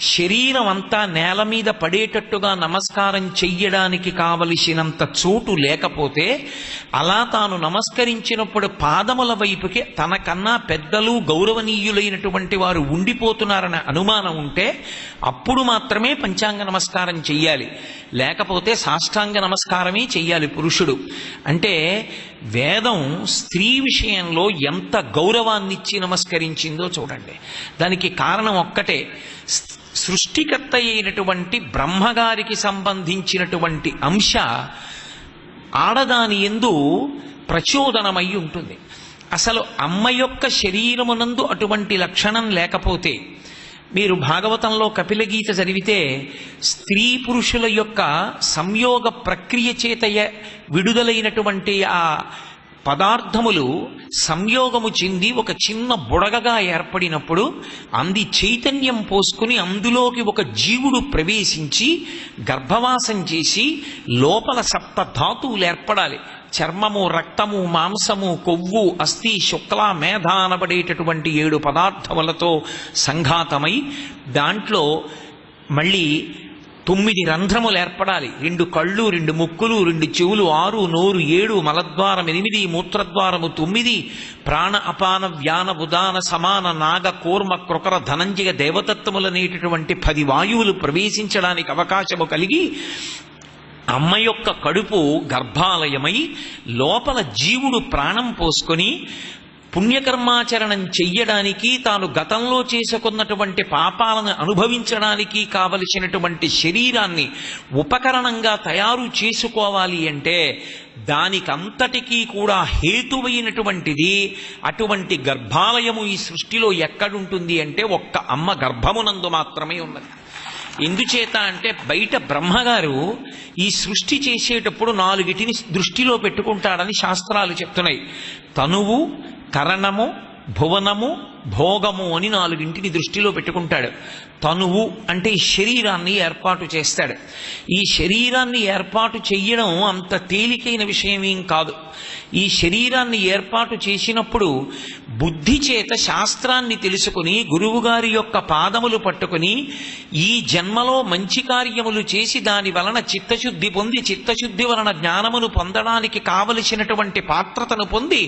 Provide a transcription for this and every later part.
శరీరం అంతా నేల మీద పడేటట్టుగా నమస్కారం చెయ్యడానికి కావలసినంత చోటు లేకపోతే అలా తాను నమస్కరించినప్పుడు పాదముల వైపుకి తనకన్నా పెద్దలు గౌరవనీయులైనటువంటి వారు ఉండిపోతున్నారనే అనుమానం ఉంటే అప్పుడు మాత్రమే పంచాంగ నమస్కారం చెయ్యాలి. లేకపోతే సాష్టాంగ నమస్కారమే చెయ్యాలి పురుషుడు. అంటే వేదం స్త్రీ విషయంలో ఎంత గౌరవాన్నిచ్చి నమస్కరించిందో చూడండి. దానికి కారణం ఒక్కటే, సృష్టికర్త అయినటువంటి బ్రహ్మగారికి సంబంధించినటువంటి అంశ ఆడదాని యందు ప్రచోదనమై ఉంటుంది. అసలు అమ్మ యొక్క శరీరమునందు అటువంటి లక్షణం లేకపోతే, మీరు భాగవతంలో కపిలగీత చదివితే స్త్రీ పురుషుల యొక్క సంయోగ ప్రక్రియ చేత విడుదలైనటువంటి ఆ పదార్థములు సంయోగము చెంది ఒక చిన్న బుడగగా ఏర్పడినప్పుడు అంది చైతన్యం పోసుకుని అందులోకి ఒక జీవుడు ప్రవేశించి గర్భవాసం చేసి లోపల సప్త ధాతువులు ఏర్పడాలి. చర్మము, రక్తము, మాంసము, కొవ్వు, అస్థి, శుక్ల, మేధ అనబడేటటువంటి 7 పదార్థములతో సంఘాతమై దాంట్లో మళ్ళీ 9 రంధ్రములు ఏర్పడాలి. 2 కళ్ళు, 2 ముక్కులు, 2 చెవులు, 6 నోరు, 7 మలద్వారం, 8 మూత్రద్వారము, 9 ప్రాణ అపాన వ్యాన ఉదాన సమాన నాగ కూర్మ కృకర ధనంజయ దేవతత్వములనేటటువంటి 10 వాయువులు ప్రవేశించడానికి అవకాశము కలిగి అమ్మ యొక్క కడుపు గర్భాలయమై లోపల జీవుడు ప్రాణం పోసుకొని పుణ్యకర్మాచరణం చెయ్యడానికి, తాను గతంలో చేసుకున్నటువంటి పాపాలను అనుభవించడానికి కావలసినటువంటి శరీరాన్ని ఉపకరణంగా తయారు చేసుకోవాలి అంటే దానికంతటికీ కూడా హేతువైనటువంటిది అటువంటి గర్భాలయము ఈ సృష్టిలో ఎక్కడుంటుంది అంటే ఒక్క అమ్మ గర్భమునందు మాత్రమే ఉన్నది. ఎందుచేత అంటే బయట బ్రహ్మగారు ఈ సృష్టి చేసేటప్పుడు 4 దృష్టిలో పెట్టుకుంటాడని శాస్త్రాలు చెప్తున్నాయి. తనువు, కరణము, భువనము, భోగము అని 4 దృష్టిలో పెట్టుకుంటాడు. తనువు అంటే ఈ శరీరాన్ని ఏర్పాటు చేస్తాడు. ఈ శరీరాన్ని ఏర్పాటు చెయ్యడం అంత తేలికైన విషయమేం కాదు. ఈ శరీరాన్ని ఏర్పాటు చేసినప్పుడు బుద్ధి చేత శాస్త్రాన్ని తెలుసుకుని గురువుగారి యొక్క పాదములు పట్టుకుని ఈ జన్మలో మంచి కార్యములు చేసి దాని వలన చిత్తశుద్ధి పొంది, చిత్తశుద్ధి వలన జ్ఞానమును పొందడానికి కావలసినటువంటి పాత్రతను పొంది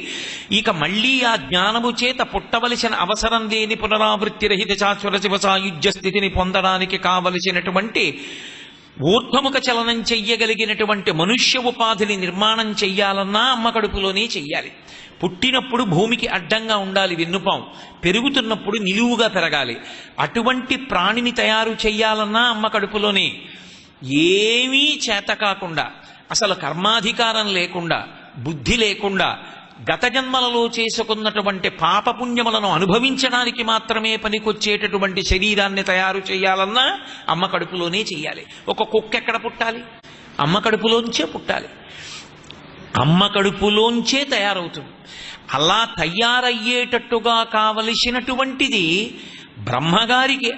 ఇక మళ్ళీ ఆ జ్ఞానము చేత పుట్టవలసిన అవసరం లేని పునరావృత్తి రహిత శాశ్వత శివ సాయుధ్య స్థితిని పొందడానికి కావలసినటువంటి ఊర్ధ్వముఖ చలనం చెయ్యగలిగినటువంటి మనుష్య ఉపాధిని నిర్మాణం చెయ్యాలన్నా అమ్మ కడుపులోనే చెయ్యాలి. పుట్టినప్పుడు భూమికి అడ్డంగా ఉండాలి వెన్నుపాం, పెరుగుతున్నప్పుడు నిలువుగా పెరగాలి. అటువంటి ప్రాణిని తయారు చెయ్యాలన్నా అమ్మ కడుపులోనే. ఏమీ చేత కాకుండా, అసలు కర్మాధికారం లేకుండా, బుద్ధి లేకుండా, గత జన్మలలో చేసుకున్నటువంటి పాపపుణ్యములను అనుభవించడానికి మాత్రమే పనికొచ్చేటటువంటి శరీరాన్ని తయారు చేయాలన్నా అమ్మ కడుపులోనే చెయ్యాలి. ఒక కుక్క ఎక్కడ పుట్టాలి? అమ్మ కడుపులోంచే పుట్టాలి. అమ్మ కడుపులోంచే తయారవుతుంది. అలా తయారయ్యేటట్టుగా కావలసినటువంటిది బ్రహ్మగారికి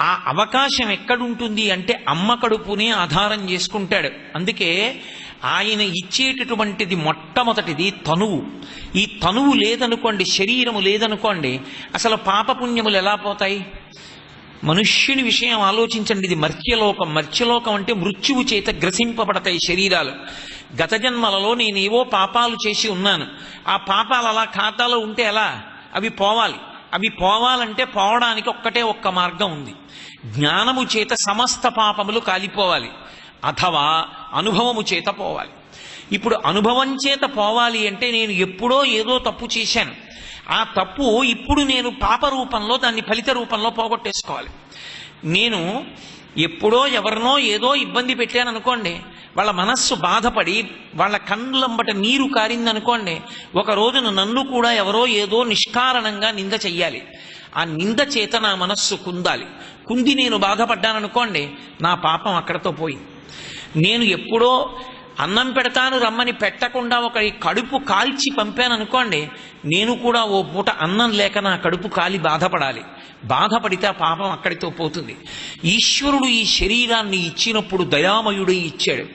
ఆ అవకాశం ఎక్కడుంటుంది అంటే అమ్మ కడుపునే ఆధారం చేసుకుంటాడు. అందుకే ఆయన ఇచ్చేటటువంటిది మొట్టమొదటిది తనువు. ఈ తనువు లేదనుకోండి, శరీరము లేదనుకోండి, అసలు పాపపుణ్యములు ఎలా పోతాయి? మనుష్యుని విషయం ఆలోచించండి. ఇది మర్త్యలోకం. మర్త్యలోకం అంటే మృత్యువు చేత గ్రసింపబడతాయి శరీరాలు. గత జన్మలలో నేనేవో పాపాలు చేసి ఉన్నాను, ఆ పాపాలు అలా ఖాతాలో ఉంటే ఎలా? అవి పోవాలి. అవి పోవాలంటే పోవడానికి ఒక్క మార్గం ఉంది. జ్ఞానము చేత సమస్త పాపములు కాలిపోవాలి, అథవా అనుభవము చేత పోవాలి. ఇప్పుడు అనుభవం చేత పోవాలి అంటే నేను ఎప్పుడో ఏదో తప్పు చేశాను, ఆ తప్పు ఇప్పుడు నేను పాప రూపంలో దాన్ని ఫలిత రూపంలో పోగొట్టేసుకోవాలి. నేను ఎప్పుడో ఎవరినో ఏదో ఇబ్బంది పెట్టాను అనుకోండి, వాళ్ళ మనస్సు బాధపడి వాళ్ళ కన్నులంబట నీరు కారిందనుకోండి, ఒక రోజున నన్ను కూడా ఎవరో ఏదో నిష్కారణంగా నింద చెయ్యాలి. ఆ నింద చేత నా మనస్సు కుంది నేను బాధపడ్డాననుకోండి, నా పాపం అక్కడతో పోయింది. నేను ఎప్పుడో అన్నం పెడతాను రమ్మని పెట్టకుండా ఒకరి కడుపు కాల్చి పంపాను అనుకోండి, నేను కూడా ఓ పూట అన్నం లేక నా కడుపు కాలి బాధపడాలి. బాధపడితే ఆ పాపం అక్కడితో పోతుంది. ఈశ్వరుడు ఈ శరీరాన్ని ఇచ్చినప్పుడు దయామయుడై ఇచ్చాడు.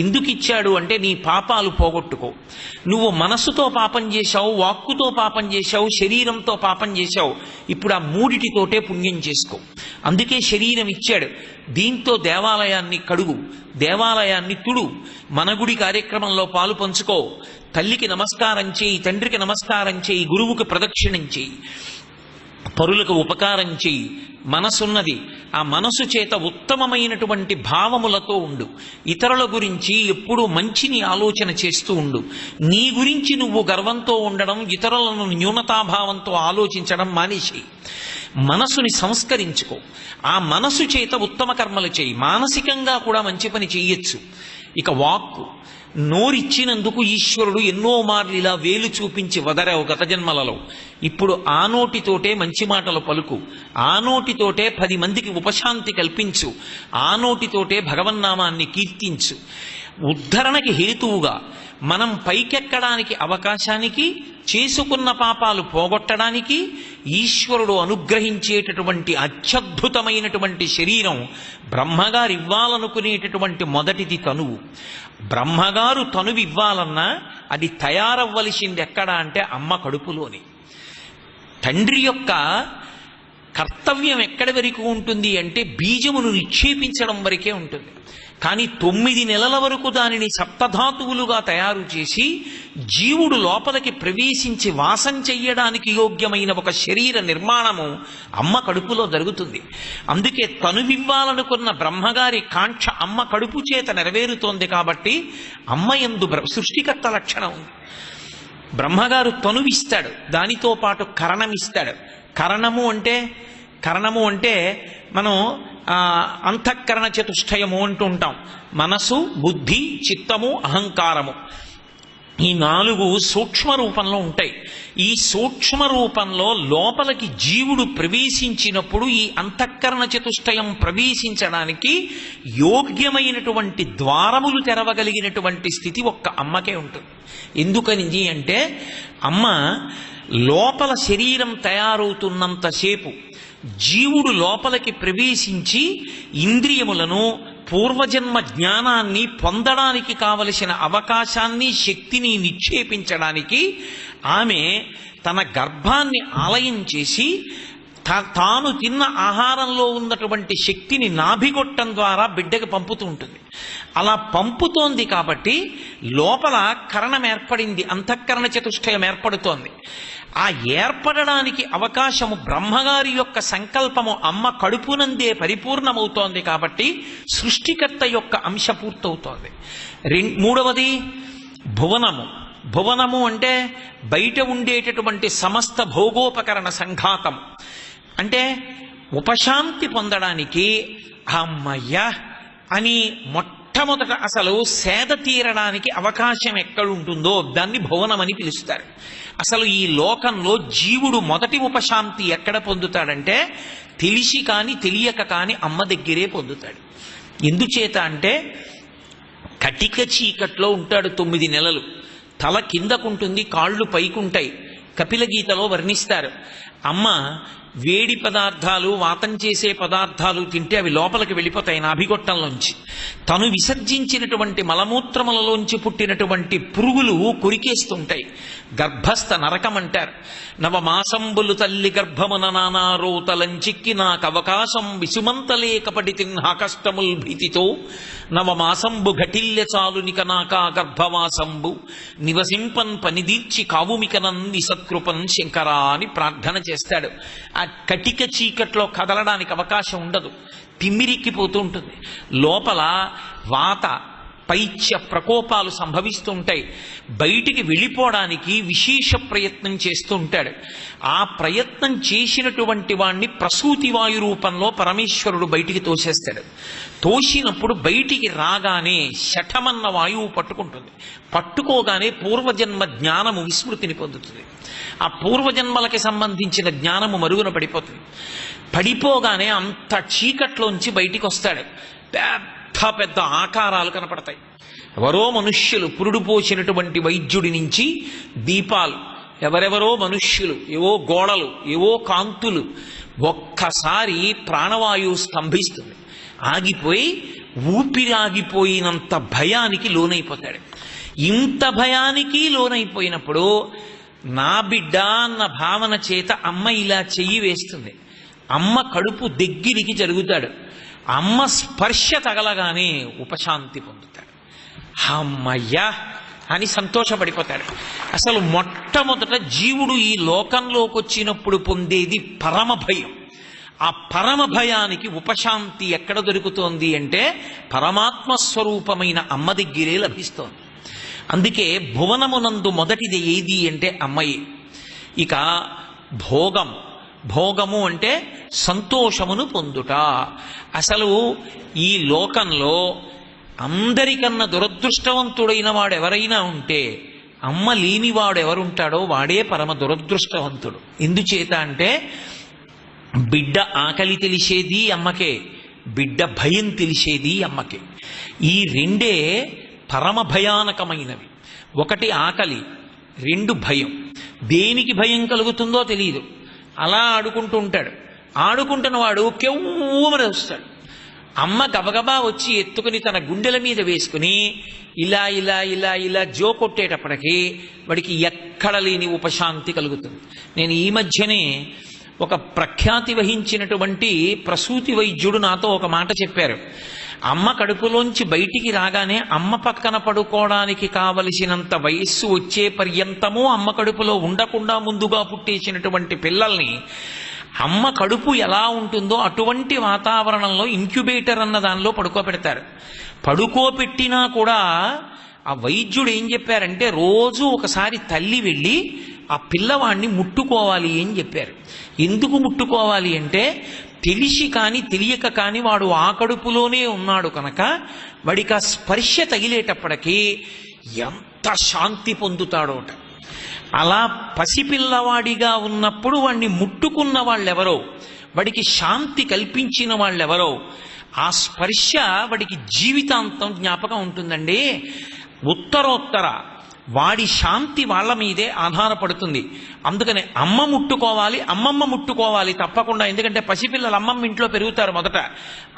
ఎందుకు ఇచ్చాడు అంటే నీ పాపాలు పోగొట్టుకో. నువ్వు మనసుతో పాపం చేశావు, వాక్కుతో పాపం చేశావు, శరీరంతో పాపం చేశావు. ఇప్పుడు ఆ మూడిటితోటే పుణ్యం చేసుకో. అందుకే శరీరం ఇచ్చాడు. దీంతో దేవాలయాన్ని కడుగు, దేవాలయాన్ని తుడు, మన గుడి కార్యక్రమంలో పాలు పంచుకో, తల్లికి నమస్కారం చేయి, తండ్రికి నమస్కారం చేయి, గురువుకి ప్రదక్షిణం చేయి, పరులకు ఉపకారం చేయి. మనసున్నది, ఆ మనసు చేత ఉత్తమమైనటువంటి భావములతో ఉండు. ఇతరుల గురించి ఎప్పుడూ మంచిని ఆలోచన చేస్తూ ఉండు. నీ గురించి నువ్వు గర్వంతో ఉండడం, ఇతరులను న్యూనతాభావంతో ఆలోచించడం మానేసి మనసుని సంస్కరించుకో. ఆ మనసు చేత ఉత్తమ కర్మలు చేయి. మానసికంగా కూడా మంచి పని చెయ్యొచ్చు. ఇక వాక్కు, నోరిచ్చినందుకు ఈశ్వరుడు ఎన్నో మార్లు ఇలా వేలు చూపించి వదరావు గత జన్మలలో. ఇప్పుడు ఆ నోటితోటే మంచి మాటలు పలుకు, ఆ నోటితోటే 10 మందికి ఉపశాంతి కల్పించు, ఆ నోటితోటే భగవన్నామాన్ని కీర్తించు. ఉద్ధరణకి హేతువుగా మనం పైకెక్కడానికి అవకాశానికి, చేసుకున్న పాపాలు పోగొట్టడానికి ఈశ్వరుడు అనుగ్రహించేటటువంటి అత్యద్భుతమైనటువంటి శరీరం బ్రహ్మగారు ఇవ్వాలనుకునేటటువంటి మొదటిది తనువు. బ్రహ్మగారు తనువు ఇవ్వాలన్నా అది తయారవ్వలసింది ఎక్కడ అంటే అమ్మ కడుపులోని. తండ్రి యొక్క కర్తవ్యం ఎక్కడి వరకు ఉంటుంది అంటే బీజమును నిక్షేపించడం వరకే ఉంటుంది. కానీ 9 నెలల వరకు దానిని సప్తధాతువులుగా తయారు చేసి జీవుడు లోపలికి ప్రవేశించి వాసం చెయ్యడానికి యోగ్యమైన ఒక శరీర నిర్మాణము అమ్మ కడుపులో జరుగుతుంది. అందుకే తనువివ్వాలనుకున్న బ్రహ్మగారి కాంక్ష అమ్మ కడుపు చేత నెరవేరుతోంది. కాబట్టి అమ్మ యందు సృష్టికర్త లక్షణం ఉంది. బ్రహ్మగారు తనువిస్తాడు, దానితో పాటు కరణమిస్తాడు. కరణము అంటే మనం అంతఃకరణ చతుష్టయము అంటూ ఉంటాం. మనసు, బుద్ధి, చిత్తము, అహంకారము. ఈ 4 సూక్ష్మ రూపంలో ఉంటాయి. ఈ సూక్ష్మ రూపంలో లోపలికి జీవుడు ప్రవేశించినప్పుడు ఈ అంతఃకరణ చతుష్టయం ప్రవేశించడానికి యోగ్యమైనటువంటి ద్వారములు తెరవగలిగినటువంటి స్థితి ఒక్క అమ్మకే ఉంటుంది. ఎందుకని అంటే అమ్మ లోపల శరీరం తయారవుతున్నంతసేపు జీవుడు లోపలికి ప్రవేశించి ఇంద్రియములను, పూర్వజన్మ జ్ఞానాన్ని పొందడానికి కావలసిన అవకాశాన్ని, శక్తిని నిక్షేపించడానికి ఆమె తన గర్భాన్ని ఆలయం చేసి తాను తిన్న ఆహారంలో ఉన్నటువంటి శక్తిని నాభిగొట్టం ద్వారా బిడ్డకు పంపుతూ ఉంటుంది. అలా పంపుతోంది కాబట్టి లోపల కరణం ఏర్పడింది, అంతఃకరణ చతుష్టయం ఏర్పడుతోంది. ఆ ఏర్పడడానికి అవకాశము బ్రహ్మగారి యొక్క సంకల్పము అమ్మ కడుపునందే పరిపూర్ణమవుతోంది. కాబట్టి సృష్టికర్త యొక్క అంశ పూర్తవుతోంది. మూడవది భువనము అంటే బయట ఉండేటటువంటి సమస్త భోగోపకరణ సంఘాతం. అంటే ఉపశాంతి పొందడానికి అమ్మయ్య అని మొట్టమొదట అసలు సేద తీరడానికి అవకాశం ఎక్కడుంటుందో దాన్ని భువనమని పిలుస్తారు. అసలు ఈ లోకంలో జీవుడు మొదటి ఉపశాంతి ఎక్కడ పొందుతాడంటే తెలిసి కానీ తెలియక కానీ అమ్మ దగ్గరే పొందుతాడు. ఎందుచేత అంటే కటిక చీకట్లో ఉంటాడు 9 నెలలు. తల కిందకుంటుంది, కాళ్ళు పైకుంటాయి. కపిల గీతలో వర్ణిస్తారు. అమ్మ వేడి పదార్థాలు, వాతం చేసే పదార్థాలు తింటే అవి లోపలికి వెళ్ళిపోతాయి నాభిగొట్టంలోంచి. తను విసర్జించినటువంటి మలమూత్రములలోంచి పుట్టినటువంటి పురుగులు కొరికేస్తుంటాయి. గర్భస్థ నరకం అంటారు. నవమాసంబులు తల్లి గర్భమున నానారోతలంచిక్కి నాకు అవకాశం విసుమంతలేకపడి తిన్నా కష్టముల్ భీతితో నవమాసంబు ఘటిల్య చాలునిక నాకా గర్భవాసంబు నివసింపన్ పనిదీర్చి కావుమికనన్ నిసత్కృపన్ శంకరా అని ప్రార్థన చేస్తాడు. ఆ కటిక చీకట్లో కదలడానికి అవకాశం ఉండదు, తిమ్మిరిక్కిపోతూ ఉంటుంది. లోపల వాత పైత్య ప్రకోపాలు సంభవిస్తూ ఉంటాయి. బయటికి వెళ్ళిపోవడానికి విశేష ప్రయత్నం చేస్తూ ఉంటాడు. ఆ ప్రయత్నం చేసినటువంటి వాణ్ణి ప్రసూతి వాయు రూపంలో పరమేశ్వరుడు బయటికి తోసేస్తాడు. తోసినప్పుడు బయటికి రాగానే శఠమన్న వాయువు పట్టుకుంటుంది. పట్టుకోగానే పూర్వజన్మ జ్ఞానము విస్మృతిని పొందుతుంది. ఆ పూర్వజన్మలకి సంబంధించిన జ్ఞానము మరుగున పడిపోతుంది. పడిపోగానే అంత చీకట్లోంచి బయటికి వస్తాడు. పెద్ద ఆకారాలు కనపడతాయి. ఎవరో మనుష్యులు, పురుడు పోసినటువంటి వైద్యుడి నుంచి దీపాలు, ఎవరెవరో మనుష్యులు, ఏవో గోడలు, ఏవో కాంతులు, ఒక్కసారి ప్రాణవాయువు స్తంభిస్తుంది, ఆగిపోయి ఊపిరి ఆగిపోయినంత భయానికి లోనైపోతాడు. ఇంత భయానికి లోనైపోయినప్పుడు నా బిడ్డ అన్న భావన చేత అమ్మ ఇలా చెయ్యి వేస్తుంది, అమ్మ కడుపు దగ్గరికి జరుగుతాడు, అమ్మ స్పర్శ తగలగానే ఉపశాంతి పొందుతాడు. అమ్మయ్యా అని సంతోషపడిపోతాడు. అసలు మొట్టమొదట జీవుడు ఈ లోకంలోకి వచ్చినప్పుడు పొందేది పరమ భయం. ఆ పరమ భయానికి ఉపశాంతి ఎక్కడ దొరుకుతోంది అంటే పరమాత్మ స్వరూపమైన అమ్మ దగ్గరే లభిస్తోంది. అందుకే భువనమునందు మొదటిది ఏది అంటే అమ్మయే. ఇక భోగము అంటే సంతోషమును పొందుట. అసలు ఈ లోకంలో అందరికన్నా దురదృష్టవంతుడైన వాడు ఎవరైనా ఉంటే అమ్మ లేనివాడు ఎవరుంటాడో వాడే పరమ దురదృష్టవంతుడు. ఎందుచేత అంటే బిడ్డ ఆకలి తెలిసేది అమ్మకే, బిడ్డ భయం తెలిసేది అమ్మకే. ఈ రెండే పరమ భయానకమైనవి. ఒకటి ఆకలి, రెండు భయం. దేనికి భయం కలుగుతుందో తెలియదు, అలా ఆడుకుంటూ ఉంటాడు. ఆడుకుంటున్న వాడు కెవ్వుమని వస్తాడు. అమ్మ గబగబా వచ్చి ఎత్తుకుని తన గుండెల మీద వేసుకుని ఇలా ఇలా ఇలా ఇలా జో కొట్టేటప్పటికీ వాడికి ఎక్కడ లేని ఉపశాంతి కలుగుతుంది. నేను ఈ మధ్యనే ఒక ప్రఖ్యాతి వహించినటువంటి ప్రసూతి వైద్యుడు నాతో ఒక మాట చెప్పారు. అమ్మ కడుపులోంచి బయటికి రాగానే అమ్మ పక్కన పడుకోవడానికి కావలసినంత వయస్సు వచ్చే పర్యంతము అమ్మ కడుపులో ఉండకుండా ముందుగా పుట్టేసినటువంటి పిల్లల్ని అమ్మ కడుపు ఎలా ఉంటుందో అటువంటి వాతావరణంలో ఇంక్యుబేటర్ అన్న దానిలో పడుకోబెడతారు. పడుకోబెట్టినా కూడా ఆ వైద్యుడు ఏం చెప్పారంటే రోజు ఒకసారి తల్లి వెళ్ళి ఆ పిల్లవాడిని ముట్టుకోవాలి అని చెప్పారు. ఎందుకు ముట్టుకోవాలి అంటే తెలిసి కానీ తెలియక కానీ వాడు ఆ కడుపులోనే ఉన్నాడు కనుక వాడికి ఆ స్పర్శ తగిలేటప్పటికీ ఎంత శాంతి పొందుతాడోట. అలా పసిపిల్లవాడిగా ఉన్నప్పుడు వాడిని ముట్టుకున్న వాళ్ళెవరో, వాడికి శాంతి కల్పించిన వాళ్ళెవరో, ఆ స్పర్శ వాడికి జీవితాంతం జ్ఞాపకం ఉంటుందండి. ఉత్తరోత్తర వాడి శాంతి వాళ్ళ మీదే ఆధారపడుతుంది. అందుకనే అమ్మ ముట్టుకోవాలి, అమ్మమ్మ ముట్టుకోవాలి తప్పకుండా. ఎందుకంటే పసిపిల్లలు అమ్మమ్మ ఇంట్లో పెరుగుతారు. మొదట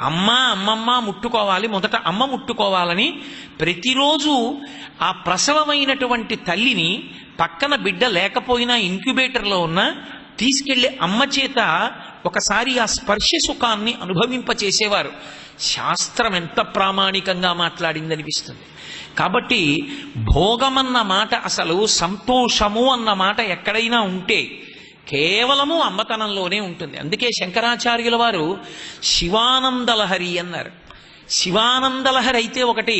అమ్మమ్మ ముట్టుకోవాలి, మొదట అమ్మ ముట్టుకోవాలని ప్రతిరోజు ఆ ప్రసవమైనటువంటి తల్లిని పక్కన బిడ్డ లేకపోయినా ఇంక్యుబేటర్లో ఉన్నా తీసుకెళ్లి అమ్మ చేత ఒకసారి ఆ స్పర్శ సుఖాన్ని అనుభవింపచేసేవారు. శాస్త్రం ఎంత ప్రామాణికంగా మాట్లాడిందనిపిస్తుంది. కాబట్టి భోగమన్న మాట, అసలు సంతోషము అన్న మాట ఎక్కడైనా ఉంటే కేవలము అమ్మతనంలోనే ఉంటుంది. అందుకే శంకరాచార్యుల వారు శివానందలహరి అన్నారు. శివానందలహరి అయితే ఒకటి,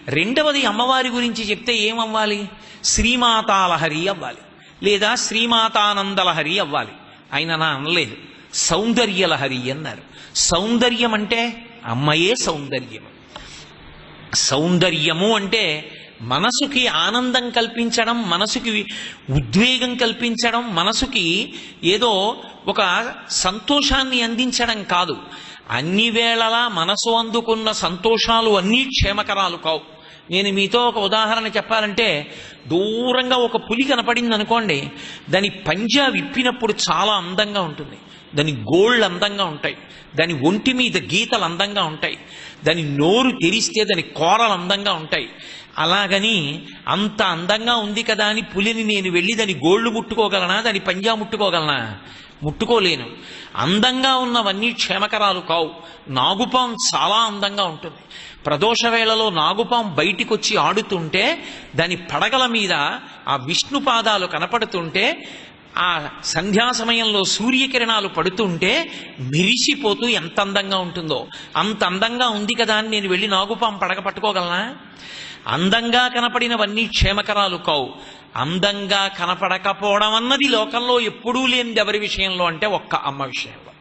రెండవది అమ్మవారి గురించి చెప్తే ఏమవ్వాలి? శ్రీమాతాలహరి అవ్వాలి, లేదా శ్రీమాతానందలహరి అవ్వాలి. ఆయన నా అనలేదు, సౌందర్యలహరి అన్నారు. సౌందర్యం అంటే అమ్మయే సౌందర్యం. సౌందర్యము అంటే మనసుకి ఆనందం కల్పించడం, మనసుకి ఉద్వేగం కల్పించడం, మనసుకి ఏదో ఒక సంతోషాన్ని అందించడం కాదు. అన్ని వేళలా మనసు అందుకున్న సంతోషాలు అన్నీ క్షేమకరాలు కావు. నేను మీతో ఒక ఉదాహరణ చెప్పాలంటే, దూరంగా ఒక పులి కనపడింది అనుకోండి, దాని పంజా విప్పినప్పుడు చాలా అందంగా ఉంటుంది, దాని గోళ్ళు అందంగా ఉంటాయి, దాని ఒంటి మీద గీతలు అందంగా ఉంటాయి, దాని నోరు తెరిస్తే దాని కోరలు అందంగా ఉంటాయి. అలాగని అంత అందంగా ఉంది కదా అని పులిని నేను వెళ్ళి దాని గోళ్ళు ముట్టుకోగలనా, దాని పంజా ముట్టుకోగలనా? ముట్టుకోలేను. అందంగా ఉన్నవన్నీ క్షేమకరాలు కావు. నాగుపాం చాలా అందంగా ఉంటుంది. ప్రదోష వేళలో నాగుపాం బయటికి వచ్చి ఆడుతుంటే దాని పడగల మీద ఆ విష్ణు పాదాలు కనపడుతుంటే, ఆ సంధ్యా సమయంలో సూర్యకిరణాలు పడుతుంటే మెరిసిపోతూ ఎంత అందంగా ఉంటుందో, అంత అందంగా ఉంది కదా అని నేను వెళ్ళి నాగుపాం పడగ పట్టుకోగలనా? అందంగా కనపడినవన్నీ క్షేమకరాలు కావు. అందంగా కనపడకపోవడం అన్నది లోకంలో ఎప్పుడూ లేనిది ఎవరి విషయంలో అంటే ఒక్క అమ్మ విషయంలో.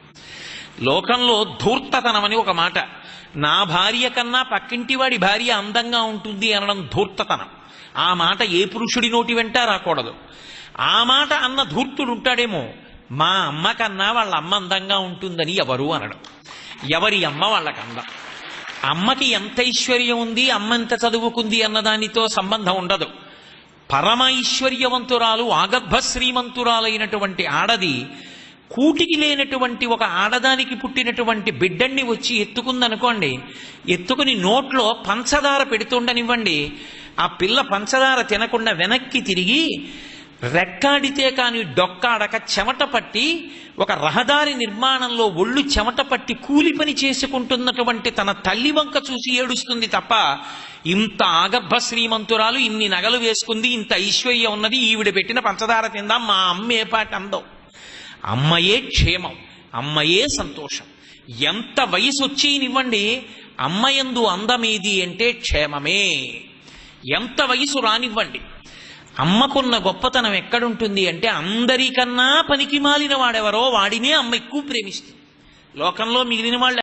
లోకంలో ధూర్తతనమని ఒక మాట. నా భార్య కన్నా పక్కింటి వాడి భార్య అందంగా ఉంటుంది అనడం ధూర్తతనం. ఆ మాట ఏ పురుషుడి నోటి వెంట రాకూడదు. ఆ మాట అన్న ధూర్తుడు ఉంటాడేమో, మా అమ్మ కన్నా వాళ్ళ అమ్మ అందంగా ఉంటుందని ఎవరు అనడం. ఎవరి అమ్మ వాళ్ళకి అందం. అమ్మకి ఎంత ఐశ్వర్యం ఉంది, అమ్మ ఎంత చదువుకుంది అన్నదానితో సంబంధం ఉండదు. పరమ ఐశ్వర్యవంతురాలు, ఆగర్భ శ్రీమంతురాలైనటువంటి ఆడది కూటికి లేనటువంటి ఒక ఆడదానికి పుట్టినటువంటి బిడ్డన్ని వచ్చి ఎత్తుకుందనుకోండి, ఎత్తుకుని నోట్లో పంచదార పెడుతుండనివ్వండి, ఆ పిల్ల పంచదార తినకుండా వెనక్కి తిరిగి రెక్కాడితే కాని డొక్కాడక చెమట పట్టి ఒక రహదారి నిర్మాణంలో ఒళ్ళు చెమట పట్టి కూలి పని చేసుకుంటున్నటువంటి తన తల్లి వంక చూసి ఏడుస్తుంది తప్ప, ఇంత ఆగర్భ శ్రీమంతురాలు ఇన్ని నగలు వేసుకుంది, ఇంత ఐశ్వర్యం ఉన్నది, ఈవిడ పెట్టిన పంచదార తిందాం మా అమ్మ ఏ పాట అందం. అమ్మయే క్షేమం, అమ్మయే సంతోషం. ఎంత వయసు వచ్చేనివ్వండి, అమ్మయందు అందమేది అంటే క్షేమమే. ఎంత వయసు రానివ్వండి, అమ్మకున్న గొప్పతనం ఎక్కడుంటుంది అంటే అందరికన్నా పనికి మాలిన వాడెవరో వాడినే అమ్మ ఎక్కువ ప్రేమిస్తుంది. లోకంలో మిగిలిన వాళ్ళు